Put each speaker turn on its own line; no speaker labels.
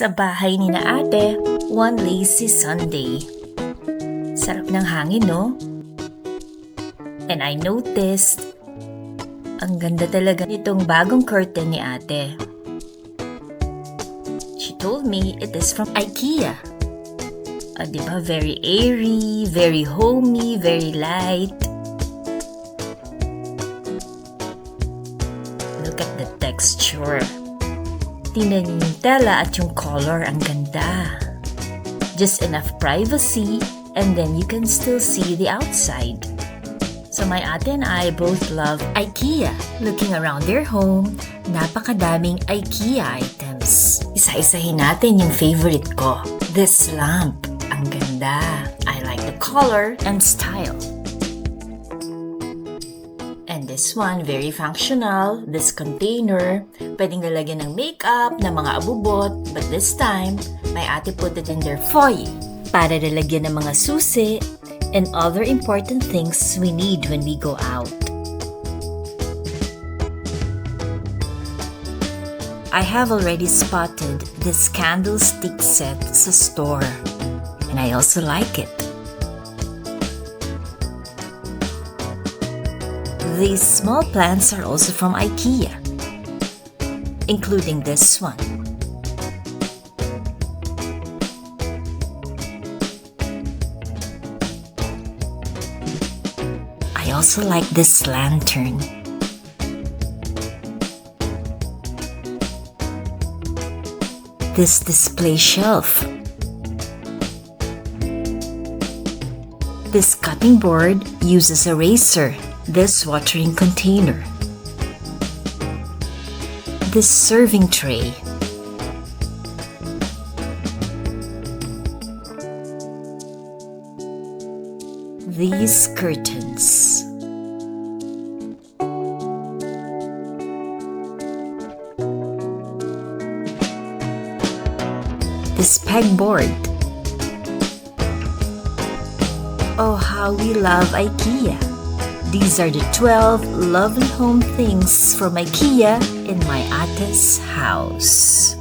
Sa bahay ni na ate, one lazy Sunday. Sarap ng hangin, no? And I noticed, ang ganda talaga nitong bagong curtain ni ate. She told me it is from Ikea. Diba? Very airy, very homey, very light. Look at the texture. Tingnan niyo yung tela at yung color, ang ganda. Just enough privacy and then you can still see the outside. So my ate and I both love Ikea. Looking around their home, napakadaming Ikea items. Isa-isahin natin yung favorite ko. This lamp, ang ganda. I like the color and style. And this one, very functional. This container, pwedeng lalagyan ng makeup, ng mga abubot. But this time, my ate put it in their foyer para lalagyan ng mga susi and other important things we need when we go out. I have already spotted this candlestick set sa store, and I also like it. These small plants are also from Ikea, including this one. I also like this lantern. This display shelf. This cutting board uses a razor. This watering container. This serving tray. These curtains. This pegboard. Oh, how we love Ikea. These are the 12 lovely home things from Ikea in my ate's house.